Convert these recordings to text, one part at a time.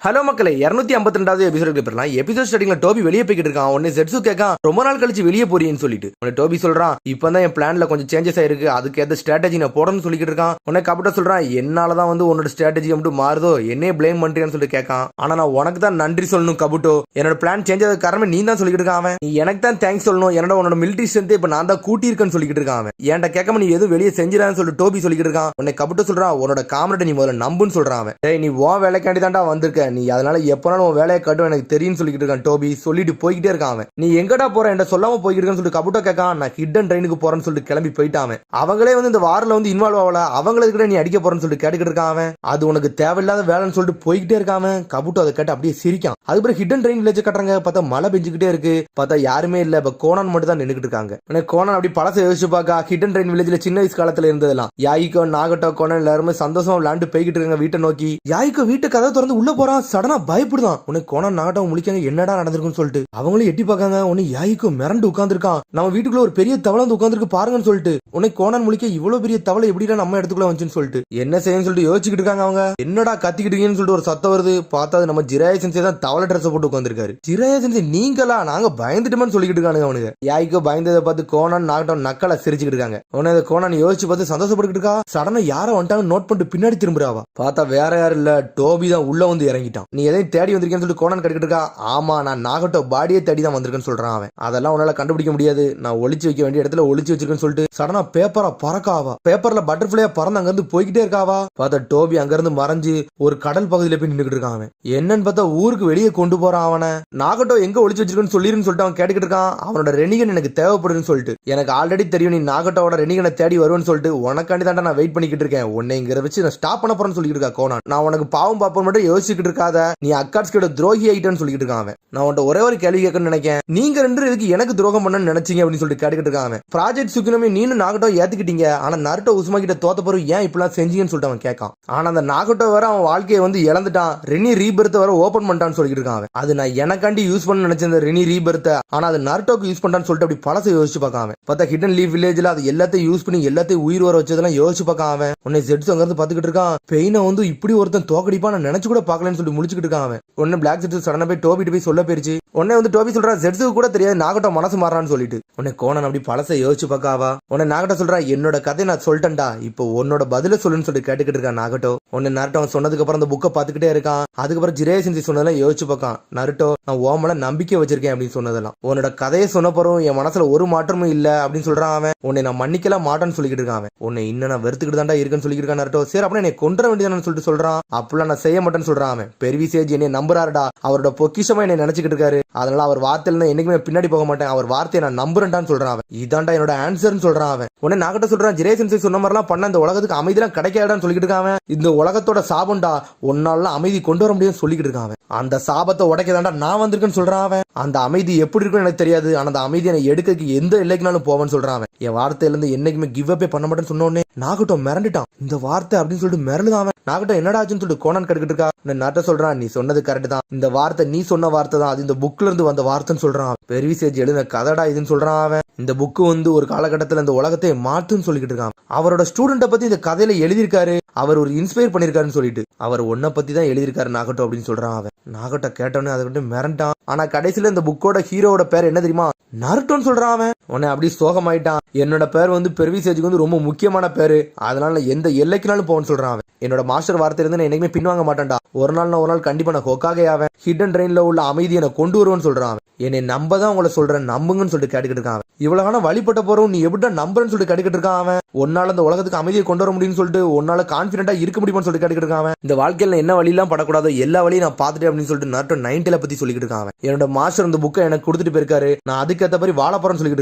Hello மக்களே 252வது எபிசோடுக்கு போறலாம். Episode ஸ்டார்டிங்ல டோபி வெளியே போய்கிட்டு இருக்கான். உடனே செட்சு கேட்கான், ரொம்ப நாள் கழிச்சு வெளியே போறீன்னு சொல்லிட்டு. உடனே டோபி சொல்றான், இப்பதான் என் பிளான்ல கொஞ்சம் சேஞ்சஸ் ஆயிருக்கு, அதுக்கு ஏத்த ஸ்ட்ராட்டஜி நான் போடணும்னு சொல்லிட்டு இருக்கான். உடனே கபட்ட சொல்றான், என்னாலதான் உன்னோட ஸ்ட்ராட்டஜி மட்டும் மாறுதோ, என்னையே பிளேம் பண்றேன்னு சொல்லிட்டு கேட்கான். ஆனா நான் உனக்கு தான் நன்றி சொல்லணும் கபுட்டோ, என்னோட பிளான் சேஞ்ச் ஆகுது காரணமே நீ தான் சொல்லிட்டு இருக்கான். நீ எனக்கு தான் தேங்க்ஸ் சொல்லணும், என்னோட உன்னோட மிலிட்டரி ஸ்ட்ரென்த் இப்ப நான் தான் கூட்டி இருக்கேன்னு சொல்லிட்டு இருக்கான். என்கிட்ட கேட்காம நீ எதுவும் வெளியே செஞ்சிடான்னு சொல்லிட்டு டோபி சொல்லிட்டு இருக்கான். உடனே கபுட்டோ சொல்றான், உன்னோட காமெடி நீ முதல்ல நம்புன்னு சொல்றான். நீ உன் வேலைக்காண்டி தான்டா வந்திருக்க, நீ அதனால எப்ப உன் வேலையை கட்டும் எனக்கு தெரியும் சொல்லிட்டு இருக்கான். டோபி சொல்லிட்டு போய்கிட்டே இருக்கான். நீ எங்கடா போற என்ற சொல்லாம போய்கிட்டு சொல்லிட்டு கபுட்டோ கேட்கான். நான் ஹிடன் ட்ரெயினுக்கு போறேன்னு சொல்லிட்டு கிளம்பி போயிட்டான். அவங்களே இந்த வாரில் இன்வால்வ் ஆகல, அவங்களுக்கு நீ அடிக்க போறேன்னு சொல்லிட்டு கேட்டுக்கிட்டு இருக்கான். அது உனக்கு தேவையில்லாத வேலைன்னு சொல்லிட்டு போய்கிட்டே இருக்கான். கபுட்டோ அதை கேட்டு அப்படியே சிரிக்கான். அதுக்கப்புறம் ஹிடன் ட்ரெயின் வில்லேஜ் கட்டுறாங்க. பார்த்தா மழை பெஞ்சுக்கிட்டே இருக்கு. பார்த்தா யாருமே இல்ல, இப்ப கோனான் மட்டும் தான் நின்னுக்கிட்டு இருக்காங்க. கோனான் அப்படி பழச யோசிச்சு பாக்கா, ஹிடன் ட்ரெயின் வில்லேஜ்ல சின்ன வயசு காலத்துல இருந்ததெல்லாம் யாய்கோ நாகட்டோ கோனான் எல்லாருமே சந்தோஷமா விளையாண்டு போய்கிட்டு இருக்காங்க வீட்டை நோக்கி. யாய்கோ வீட்டு கதை திறந்து உள்ள போறான். சடனா பயப்படுதான். உனக்கு கோனான் நாகட்டம் முழிக்காங்க, என்னடா நடந்திருக்குன்னு சொல்லிட்டு அவங்களும் எட்டி பார்க்காங்க. உன்னை யாய்க்கோ மிரண்டு உட்காந்துருக்கான். நம்ம வீட்டுக்குள்ள ஒரு பெரிய தவளை வந்து உட்காந்துருக்கு பாருங்கன்னு சொல்லிட்டு. உனக்கு கோனான் முழிக்க, இவ்வளவு பெரிய தவளை எப்படிடா நம்ம இடத்துக்குள்ள வந்துச்சுன்னு சொல்லிட்டு என்ன செய்யன்னு சொல்லிட்டு யோசிச்சுக்கிட்டு இருக்காங்க. அவங்க என்னடா கத்திக்கிட்டீங்கன்னு சொல்லிட்டு ஒரு சத்தம் வருது. பார்த்தா நம்ம ஜிராயா சென்சே தான் தவளை ட்ரெஸ் போட்டு உட்காந்துருக்காரு. ஜிராயா சென்சே, நீங்களா? நாங்க பயந்துட்டோம்னு சொல்லிக்கிட்டு இருக்கானுங்க அவனுங்க. யாய்க்கோ பயந்ததை பார்த்து கோனான் நாகட்டம் நக்கலா சிரிச்சுக்கிட்டு இருக்காங்க. உடனே கோனான் யோசிச்சு பார்த்து சந்தோஷப்பட்டுக்கிட்டு இருக்கா. சடனா யாரை வந்துட்டாங்க நோட் பண்ணிட்டு பின்னாடி திரும்புறாவா. பார்த்தா வேற யாரும் இல்ல, டோபி தான் உள்ள வந்து இறங்கிட்டான். நீ எதையும் தேடி வந்திருக்கேன்னு சொல்லிட்டு கோனான் கட்டிக்கிட்டு இருக்கா. ஆமா, நான் நாகட்டோ பாடியே தேடி தான் வந்திருக்கேன்னு சொல்றான் அவன். அதெல்லாம் உன்னால கண்டுபிடிக்க முடியாது, நான் ஒளிச்சு வைக்க வேண்டிய இடத்துல ஒளிச்சு வச்சிருக்கேன்னு சொல்லிட்டு சடனா பேப்பரா பறக்காவா. பேப்பர்ல பட்டர்ஃபிளையா பறந்து அங்க இருந்து போய்கிட்டே இருக்காவா. பார்த்தா டோபி அங்க இருந்து மறைஞ்சு ஒரு கடல் பகுதியில போய் நின்றுட்டு இருக்கான். என்னன்னு பார்த்தா ஊருக்கு வெளியே கொண்டு போறான் அவனை. நாகட்டோ எங்க ஒளிச்சு வச்சிருக்கன்னு சொல்லிருன்னு சொல்லிட்டு அவன் கேட்டுக்கிட்டு இருக்கான். அவனோட ரெனிகன் எனக்கு தேவைப்படுதுன்னு சொல்லிட்டு. எனக்கு ஆல்ரெடி தெரியும் நீ நாகட்டோட ரெனிகனை தேடி வருவேன்னு சொல்லிட்டு, உனக்காண்டி தான் நான் வெயிட் பண்ணிக்கிட்டு இருக்கேன். உன்னை இங்க வச்சு நான் ஸ்டாப் பண்ண போறேன்னு சொல்லிட்டு இருக்கா கோனான். நான் உனக்கு பாவம் பாப்போம் மட்டும் யோசிச்சுக்கிட்டு இருக்காத, நீ அக்காட்ஸ்கோட துரோகி ஆயிட்டேன்னு சொல்லிட்டு இருக்கான். நான் உன்ட்ட ஒரே ஒரு கேள்வி கேட்கணும்னு நினைக்கிறேன், நீங்க ரெண்டு இதுக்கு எனக்கு துரோகம் பண்ண நினைச்சீங்க அப்படின்னு சொல்லிட்டு கேட்டுக்கிட்டு இருக்காங்க. ப்ராஜெக்ட் சுக்கினமே நீனும் நாகட்டோ ஏத்துக்கிட்டீங்க, ஆனா நருட்டோ உசுமா கிட்ட தோத்த பிறகு ஏன் இப்பெல்லாம் செஞ்சீங்கன்னு சொல்லிட்டு அவன் கேட்கான். ஆனா அந்த நாகட்டோ வேற அவன் வாழ்க்கையை இழந்துட்டான், ரெனி ரீபர்த் வர ஓபன் பண்ணிட்டான்னு சொல்லிட்டு இருக்கான். அது நான் எனக்காண்டி யூஸ் பண்ண நினைச்சேன் ரெனி ரீபர்த், ஆனா அது நருட்டோக்கு யூஸ் பண்ணான்னு சொல்லிட்டு அப்படி பழசை யோசிச்சு பார்க்காம. பார்த்தா ஹிடன் லீவ் வில்லேஜ்ல அது எல்லாத்தையும் யூஸ் பண்ணி எல்லாத்தையும் உயிர் வர வச்சதெல்லாம் யோசிச்சு பார்க்காம. உன்னை செட்ஸ் அங்க இருந்து பாத்துக்கிட்டு இருக்கான். பெயினை இப்படி ஒருத்தன் தோக்கடிப்பா நான் நினைச்சு கூட பாக்கலன்னு சொல்லி முடிச்சுக்கிட்டு இருக்கான். உடனே பிளாக் செட்ஸ் சடனா போய் டோபிட்டு போய் சொல்ல போயிருச்சு. உடனே டோபி சொல்றா, ஜெட்ஸுக்கு கூட தெரியாது நாகட்டோ மனசு மாறான்னு சொல்லிட்டு. உடனே கோனான் அப்படி பழசை யோசிச்சு பார்க்காவா. உடனே நாகட்டோ சொல்றா, என்னோட கதை நான் சொல்லிட்டேன்டா, இப்போ உன்னோட பதில சொல்லுன்னு சொல்லிட்டு கேட்டுக்கிட்டு இருக்கான் நாகட்டோ. உடனே நருட்டோ சொன்னதுக்கு அப்புறம் அந்த புக்கை பாத்துக்கிட்டே இருக்கான். அதுக்கப்புறம் ஜிராயா சென்சே சொன்னதெல்லாம் யோசிச்சு பார்க்கான். நருட்டோ, நான் ஓமல நம்பிக்கை வச்சிருக்கேன் அப்படின்னு சொன்னதெல்லாம். உன்னோட கதையை சொன்ன போறோம் என் மனசுல ஒரு மாற்றமும் இல்ல அப்படின்னு சொல்றான் அவன். உன்னை நான் மன்னிக்கலாம் மாட்டேன்னு சொல்லிக்கிட்டு இருக்கான் அவன். உன்னை இன்னும் நான் வெறுத்துக்கிட்டு தான்டா இருக்குன்னு சொல்லிட்டு இருக்கான் நருட்டோ. சரி அப்படின்னா என்னை கொன்ற வேண்டியதானு சொல்லிட்டு சொல்றான். அப்பெல்லாம் நான் செய்ய மாட்டேன்னு சொல்றான் அவன். பெர்விசேஜ் என்னை நம்புறாருடா, அவரோட பொக்கிஷமா என்னை நினைச்சுக்கிட்டு இருக்காரு, அதனால அவர் வார்த்தையில என்னைக்குமே பின்னாடி போக மாட்டேன், அவர் வார்த்தையை நான் நம்புறேன்டான்னு சொல்றான் அவன். இதான்டா என்னோட ஆன்சர்னு சொல்றான் அவன். உடனே நாகட்ட சொல்றான், ஜிராயா சென்சே சொன்ன மாதிரிலாம் பண்ண இந்த உலகத்துக்கு அமைதியெல்லாம் கிடைக்காதான்னு சொல்லிட்டு இருக்கான். இந்த உலகத்தோட சாபம்டா, உன்னால அமைதி கொண்டு வர முடியும்னு சொல்லிக்கிட்டு இருக்கான். அந்த சாபத்தை உடைக்கதாண்டா நான் வந்திருக்கேன்னு சொல்றான் அவன். அந்த அமைதி எப்படி இருக்குன்னு எனக்கு தெரியாது, ஆனா அந்த அமைதியை நான் எடுக்க எந்த எல்லைக்குனாலும் போவேன்னு சொல்றான். என் வார்த்தையில இருந்து என்னைக்குமே கிவ் அப்பே பண்ண மாட்டேன்னு சொன்னோடனே நாகட்டோ மிரண்டுட்டான். இந்த வார்த்தை அப்படின்னு சொல்லிட்டு மிரளுதான். நாகட்டோ என்னடா ஆச்சுன்னு சொல்லிட்டு கோனான் கட்டுக்கிட்டு இருக்கா. நாட்ட சொல்றான், நீ சொன்னது கரெக்ட் தான், இந்த வார்த்தை நீ சொன்ன வார்த்தை தான், அது இந்த புக்ல இருந்து வந்த வார்த்தைன்னு சொல்றான். பெர்விசேஜ் எழுதின கதடா இதுன்னு சொல்றான் அவன். இந்த புக்கு ஒரு காலகட்டத்தில் இந்த உலகத்தை மாத்துன்னு சொல்லிக்கிட்டு இருக்கான். அவரோட ஸ்டூடெண்ட பத்தி இந்த கதையில எழுதியிருக்காரு, அவர் ஒரு இன்ஸ்பயர் பண்ணிருக்காருன்னு சொல்லிட்டு. அவர் ஒன்ன பத்தி தான் எழுதியிருக்காரு நாகட்டோ அப்படின்னு சொல்றான் அவன். நாகட்டோ கேட்டோன்னே அதை விட்டு மிரண்டான். ஆனா கடைசியில இந்த புக்கோட ஹீரோட பேர் என்ன தெரியுமா? நருட்டோன்னு சொல்றான் அவன். உடனே அப்படி சோகமாயிட்டான். என்னோட பேர் பெர்விசேஜுக்கு ரொம்ப முக்கியமான பேரு, அதனால எந்த எல்லைக்குனாலும் போன்னு சொல்றான் அவன். என்னோட மாஸ்டர் வார்த்தையிலிருந்து நான் என்னைக்குமே பின்வாங்க மாட்டேன்டா, ஒரு நாள் கண்டிப்பா நான் ஹோக்காகே ஆவேன், ஹிடன் ட்ரெயின்ல உள்ள அமைதியை நான் கொண்டு வருவேன்னு சொல்றான் அவன். என்னை நம்பதான் உங்களை சொல்றேன், நம்புங்கன்னு சொல்லிட்டு கேட்டுக்கிட்டு இருக்கான். இவ்வளவு வழிபட்ட போறோம் நீ எப்படிடா நம்புறன்னு சொல்லிட்டு கேட்டுக்கிட்டு இருக்கான் அவன். உன்னால அந்த உலகத்துக்கு அமைதியை கொண்டு வர முடியும்னு சொல்லிட்டு, உன்னால கான்பிடண்டா இருக்க முடியும்னு சொல்லிட்டு கேட்டுக்கிட்டு இருக்கான். இந்த வாழ்க்கையில என்ன வழியெல்லாம் படக்கூடாதோ எல்லா வழியும் நான் பாத்துட்டேன் அப்படின்னு சொல்லிட்டு நருட்டோ 90 பத்தி சொல்லிக்கிட்டு இருக்கான். என்னோட மாஸ்டர் இந்த புக்கை எனக்கு கொடுத்துட்டு போயிருக்காரு, நான் அதுக்கேற்ற மாதிரி வாழ போறேன்னு சொல்லிட்டு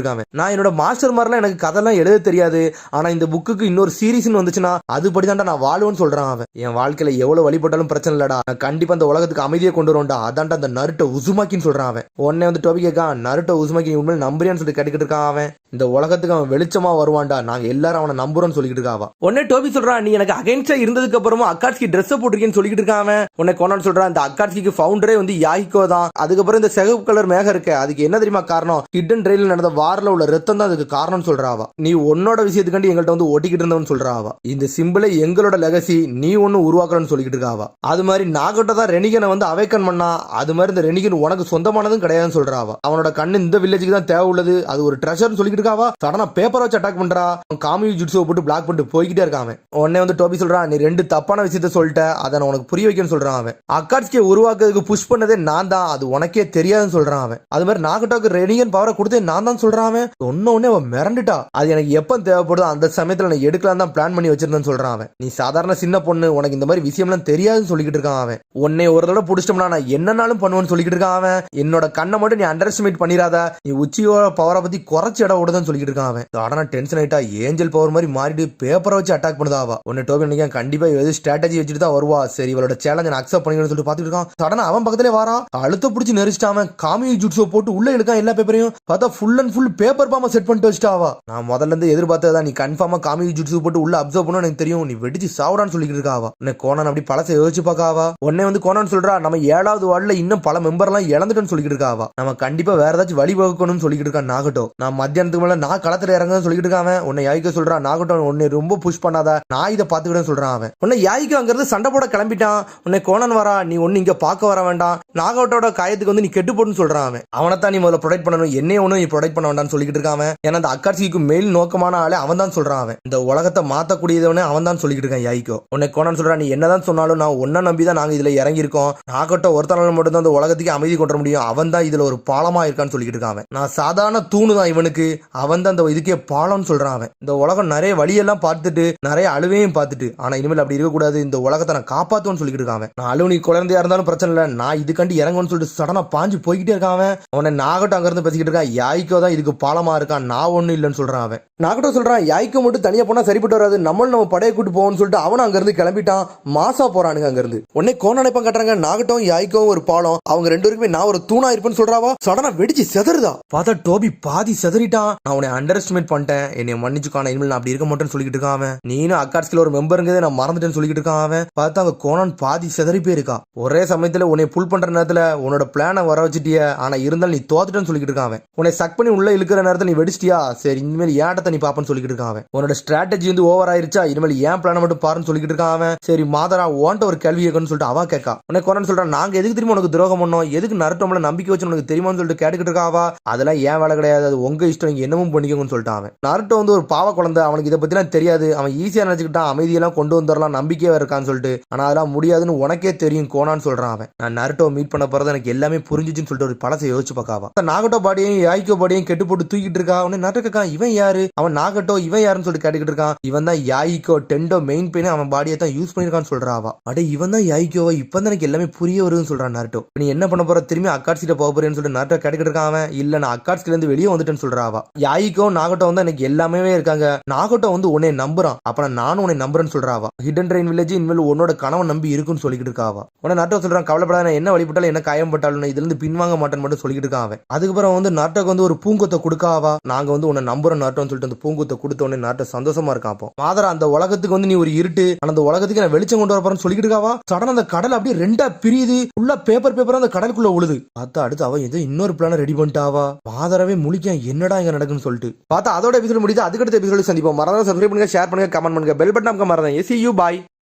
இருக்கான். நான் என்னோட மாஸ்டர் மாதிரிலாம் எனக்கு கதெல்லாம் எழுத தெரியாது, ஆனா இந்த புக்குக்கு இன்னொரு சீரீஸ்னு வந்துச்சுன்னா அதுபடிதான்டா நான் வாழுவேன்னு சொல்றான் அவன். என் வாழ்க்கையில எவ்வளவு வழிபட்டாலும் பிரச்சனை இல்லடா, நான் கண்டிப்பா அந்த உலகத்துக்கு அமைதியை கொண்டு வரும்டா, அதான்டா அந்த நருட்டோ உசுமாக்கின்னு சொல்றான் அவன். உடனே டோபி கேட்கான், நருட்டோ உசுமாக்கி உண்மையில நம்புறியான்னு சொல்லிட்டு கேட்டுக்கிட்டு இருக்கான் அவன். இந்த உலகத்துக்கு அவன் வெளிச்சமா வருவான்டா, நாங்க எல்லாரும் அவனை நம்புறோம்னு சொல்லிட்டு இருக்காவா. உடனே டோபி சொல்றான், நீ எனக்கு அகைன்ஸ்டா இருந்ததுக்கு அப்புறமா அக்காட்ஸ்கி ட்ரெஸ் போட்டிருக்கேன்னு சொல்லிட்டு இருக்கான். உடனே கோனான் சொல்றான், இந்த அக்காட்ஸ்கிக்கு ஃபவுண்டரே வந்து யாஹிகோ தான். அதுக்கப்புறம் இந்த சிகப்பு கலர் மேகம் இருக்கு, அதுக்கு என்ன தெரியுமா காரணம்? ஹிடன் ரயில்ல நடந்த வார்ல உள்ள ரத்தம் தான் அதுக்கு காரணம் சொல்றாவா. நீ உன்னோட விஷயத்துக்காண்டி எங்கள்கிட்ட வந்து ஒட்டிக்கிட்டு இருந்தவன் சொல்றாவா. இந்த சிம்பிளை எங்களோட லெகசி, நீ ஒன்னு உருவாக்கலன்னு சொல்லிட்டு இருக்காவா. அது மாதிரி நாகட்டோ தான் ரெனிகனை வந்து அவேக்கன் பண்ணா, அது மாதிரி இந்த ரெனிகன் உனக்கு சொந்தமானதும் கிடையாதுன்னு சொல்றாவா. அவனோட கண்ணு இந்த வில்லேஜுக்கு தான் தேவை உள்ளது, அது ஒரு ட்ரெஷர்னு சொல்லிட்டு இருக்காவா. சடனா பேப்பர் வச்சு அட்டாக் பண்றா. காமி ஜுட்ஸுவை போட்டு பிளாக் பண்ணிட்டு போய்கிட்டே இருக்கான். உடனே வந்து டோபி சொல்றான், நீ 2 தப்பான விஷயத்த சொல்லிட்ட, அதை நான் உனக்கு புரிய வைக்கணும்னு சொல்றான் அவன். அக்காட்ஸ்கியை உருவாக்குறதுக்கு புஷ் பண்ணதே நான் தான், அது உனக்கே தெரியாதுன்னு சொல்றான் அவன். அது மாதிரி நாகட்டோக்கு ரெனிகன் பவரை கொடுத்தே நான் தான் சொல்றான் அவன். சொன்ன உடனே அவன் மிரண்டுட்டா. அது எனக்கு எப்ப தேவைப்படுதோ அந்த சமயத்துல நான் எடுக்கலாம் தான் பிளான் பண்ணி வச்சிருந்தேன்னு சொல்றான் அவன். நீ சாதாரண சின்ன பொண்ணு, உனக்கு இந்த மாதிரி விஷயம்லாம் தெரியாதுன்னு சொல்லிக்கிட்டு இருக்கான் அவன். உன்னை ஒரு தடவை பிடிச்சிட்டோம்னா நான் என்னன்னாலும் பண்ணுவேன்னு சொல்லிக்கிட்டு இருக்கான் அவன். என்னோட கண்ணை மட்டும் நீ அண்டர் எஸ்டிமேட் பண்ணிராத, நீ உச்சியோட பவரை பத்தி குறைச்சி இடம் விடுதுன்னு சொல்லிக்கிட்டு இருக்கான் அவன். ஆனா டென்ஷன் ஆயிட்டா, ஏஞ்சல் பவர் மாதிரி மாறிட்டு பேப்பரை வச்சு அட்டாக் பண்ணுதாவா. உன்னை டோபி நினைக்க கண்டிப்பா எது ஸ்ட்ராட்டஜி வச்சுட்டு தான் வருவா. சரி இவளோட சேலஞ்ச் நான் அக்செப்ட் பண்ணிக்கணும்னு சொல்லிட்டு பாத்துட்டு இருக்கான். சடனா அவன் பக்கத்திலே வாரான். அழுத்த பிடிச்சி நெரிச்சிட்டான். காமி ஜுட்ஸோ போட்டு உள்ள இழுக்கான் எல்லா பேப்பரையும். பார்த்தா ஃபுல் அண்ட் ஃபுல் பேப்பர் பாம்பை செட் பண்ணிட்டு வச்சுட்டாவா. நான் முதல்ல இருந்து எதிர்பார்த்ததா, நீ கன்ஃபார்மா காமி ஜுட்ஸு போட்டு உள்ள அப்சர்வ் பண்ணு, எனக்கு தெரியும், நீ வெடிச்சு சாவடான்னு சொல்லிட்டு இருக்காவா. உன்னை கோனான் அப்படி பழச யோசிச்சு பாக்காவா. உடனே வந்து கோனான் சொல்றா, நம்ம 7வது வார்டுல இன்னும் பல மெம்பர் எல்லாம் இழந்துட்டோன்னு சொல்லிட்டு இருக்காவா. நம்ம கண்டிப்பா வேற ஏதாச்சும் வழி வகுக்கணும்னு சொல்லிட்டு இருக்கான் நாகட்டோ. நான் மத்தியானத்துக்கு மேல நான் களத்துல இறங்குன்னு சொல்லிட்டு இருக்கான். உன்னை யாய்க்க சொல்றா, நாகட்டோ உன்னை ரொம்ப புஷ் பண்ணாத, நான் இதை பாத்துக்கிட்டேன்னு சொல்றான் அவன். உன்னை யாய்க்கு அங்கிருந்து சண்டை போட கிளம்பிட்டான். உன்னை கோனான் வரா, நீ ஒன்னு இங்க பாக்க வர வேண்டாம், நாகட்டோட காயத்துக்கு வந்து நீ கெட்டு போட்டுன்னு சொல்றான் அவன். அவனைத்தான் நீ முதல்ல ப்ரொடெக்ட் பண்ணணும், என்னைய ஒன்னும் நீ ப்ரொடெக்ட் பண்ண வேண்டாம்னு சொல்லிட்டு இருக்கான். ஏன்னா அந்த அக்காட்சிக்கு மேல் நோக்கமான ஆளே அவன் தான் சொல்றான் அவன். இந்த உலகத்தை மாத்தக்கூடியவனே அவன் தான் சொல்லிட்டு இருக்கான் யாய்க்கோ. உன்னை கோனான் சொல்றான், நீ என்னதான் சொன்னாலும் நான் ஒன்ன நம்பி தான் நாங்க இதுல இறங்கி இருக்கோம். நாகட்டோ ஒருத்தனால மட்டும் தான் அந்த உலகத்துக்கு அமைதி கொண்டு முடியும், அவன் தான் இதுல ஒரு பாலமா இருக்கான்னு சொல்லிட்டு இருக்கான். நான் சாதாரண தூணு தான் இவனுக்கு, அவன் தான் இந்த இதுக்கே பாலம்னு சொல்றான் அவன். இந்த உலகம் நிறைய வழியெல்லாம் பார்த்துட்டு நிறைய அழுவையும் பார்த்துட்டு, ஆனா இனிமேல் அப்படி இருக்கக்கூடாது, இந்த உலகத்தை நான் காப்பாத்துவேன்னு சொல்லிட்டு இருக்கான். நான் அழுவு நீ குழந்தையா இருந்தாலும் பிரச்சனை இல்லை, நான் இதுக்காண்டி இறங்குன்னு சொல்லிட்டு சடனா பாஞ்சு போய்கிட்டே இருக்கான். அவனை நாகட்டோ அங்க இருந்து பேசிக்கிட்டு இருக்கான். யாய்க்கோ தான் இதுக்கு பாலமா இருக்கான், நான் ஒண்ணு இல்லைன்னு சொல்றான் அவன். நாகட்டோ சொல்றான், யாய்க்கோ மட்டும் தனியா போனா சரிப்பட்டு வராது, நம்ம படையை கூட்டு போவோம்னு சொல்லிட்டு அவன் அங்க இருந்து கிளம்பிட்டான். மாசா போறானுங்க அங்க இருந்து. உடனே கோனான் நினைப்பான் காட்டுறாங்க, நாகட்டோ யாய்க்கோ ஒரு பாலம், அவங்க 2 பேருக்குமே நான் ஒரு தூணா இருப்பேன்னு சொல்றாவா. சடனா வெடிச்சு செதறுதா. பார்த்தா டோபி பாதி செதறிட்டான். நான் உன்னை அண்டர் எஸ்டிமேட் பண்ணிட்டேன், என்னை மன்னிச்சுக்கான, இனிமேல் நான் அப்படி இருக்க மாட்டேன்னு சொல்லிட்டு இருக்கான் அவன். நீனும் அக்காட்ஸ்கில ஒரு மெம்பருங்கிறதே நான் மறந்துட்டேன்னு சொல்லிட்டு இருக்கான் அவன். பார்த்தா அங்க கோனான் பாதி செதறி போயிருக்கா. ஒரே சமயத்துல உன்னை புல் பண்ற நேரத்துல உன்னோட பிளானை வர வச்சுட்டிய, ஆனா இருந்தாலும் நீ தோத்துட்டேன்னு சொல்லிட்டு இருக்கான் அவன். உன்னை சக் பண்ணி உள்ள இழுக்கிற நேரத்துல நீ வெடிச்சிட்டியா, சரி இனிமேல் ஏட்டத்தை நீ பாப்பன்னு சொல்லிட்டு இருக்கான் அவன். உன்னோட ஸ்ட்ராட்டஜி வந்து ஓவர் ஆயிருச்சா, இனிமேல் ஏன் பிளான மட்டும் பாருன்னு சொல்லிட்டு இருக்கான் அவன். சரி மாதரா ஓன்ட்ட ஒரு கேள்வி கேட்கணும்னு சொல்லிட்டு அவ கேட்கா. உனக்கு கோனான் சொல்றான், நாங்க எதுக்கு திரும்ப உனக்கு துரோகம் பண்ணோம், எதுக்கு நருட்டோம்ல நம்பிக்கை வச்சு உனக்கு தெரியுமான்னு சொல்லிட்டு கேட்டுக்கிட்டு இருக்காவா. அதெல்லாம் ஏன் வேலை கிடையாது, அது உங்க இஷ்டம், நீங்க என்னமும் பண்ணிக்கோங்கன்னு சொல்லிட்டான் அவன். நருட்டோ வந்து ஒரு பாவ குழந்தை, அவனுக்கு இதை பத்திலாம் தெரியாது, அவன் ஈஸியா நினைச்சுக்கிட்டான் அமைதியெல்லாம் கொண்டு வந்துடலாம் நம்பிக்கையா இருக்கான்னு சொல்லிட்டு. ஆனா அதெல்லாம் முடியாதுன்னு உனக்கே தெரியும் கோனான்னு சொல்றான் அவன். நான் நருட்டோ மீட் பண்ண போறது எனக்கு எல்லாமே புரிஞ்சிச்சுன்னு சொல்லிட்டு ஒரு பழசை யோசிச்சு பார்க்காவா. நாகட்டோ பாடியும் யாய்க்கோ பாடியும் கெட்டு போட்டு தூக்கிட்டு இருக்கா. உடனே நருட்டோ, இவன் யாரு, அவன் நாகட்டோ இவன் யாருன்னு சொல்லிட்டு கேட்டுக்கிட்டு இருக்கான். இவன் தான் யாய்க்கோ டெண்டோ மெயின் பெயின் அவன் பாடியை தான் யூஸ் பண்ணிருக்கான்னு சொல்றாவா. அடே இவன் தான் யாய்க்கோவா, இப்பதான் எனக்கு எல்லாமே புரிய வருதுன்னு சொல்றான் நருட்டோ. நீ என்ன பண்ண போற, திரும்பி அக்காட்சிட்ட போக போறேன்னு சொல்லிட்டு நருட்டோ கேட்டுக்கிட்டு இருக்கான் அவன். இல்ல நான் அக்காட்சில இருந்து வெளியே வந்துட்டேன்னு சொல்றாவா. யாய்க்கோ நாகட்டோ வந்து எனக்கு எல்லாமே இருக்காங்க, நாகட்டோ வந்து உன்னை நம்புறான், அப்ப நானும் உன்னை நம்புறேன்னு சொல்றாவா. ஹிடன் ட்ரெயின் வில்லேஜ் இனிமேல் உன்னோட கணவன் நம்பி இருக்குன்னு சொல்லிட்டு இருக்காவா. உடனே நருட்டோ சொல்றான், கவலைப்படாத, என்ன வழிபட்டாலும் என்ன காயம்பட்டாலும் இதுல இருந்து பின்வாங்க மாட்டேன்னு மட்டும் சொல்லிட்டு இருக்கான் அவன். அதுக்கப்புறம் வந்து நருட்டோக்கு வந்து ஒரு பூங்கொத்தை கொடுக்காவா. நாங்க வந்து உன்னை நம்புறோம் நருட்டோன்னு சொல்லிட்டு அந்த பூங்கொத்தை கொடுத்த உடனே நருட்டோ சந்தோஷமா இருக்கான். மாதரா அந்த உலகத்துக்கு வந்து நீ ஒரு இருட்டு, அந்த உலகத்துக்கு நான் வெளிச்சம் கொண்டு வரப்போறேன்னு சொல்லிட்டு இருக்காவா. சடனா அந்த கடல் அப்படியே 2ஆ பிரியுது, உள்ள பேப்பர் அந்த கடலுக்குள்ள உழுது. பார்த்தா அடுத்து அவன் ஏதோ இன்னொரு பிளான ரெடி பண்ணிட்டாவா. மாதரவே முழிக்க என்னடா இங்க நடக்குன்னு சொல்லிட்டு பார்த்தா அதோட எபிசோட் முடியுது. அதுக்கடுத்த எபிசோட சந்திப்போம். மறக்காம சப்ஸ்கிரைப் பண்ணுங்க, ஷேர் பண்ணுங்க, கமெண்ட் பண்ணுங்க, பெல் பட்டன் அமுக்க மறந்துடாதீங்க. See you, bye.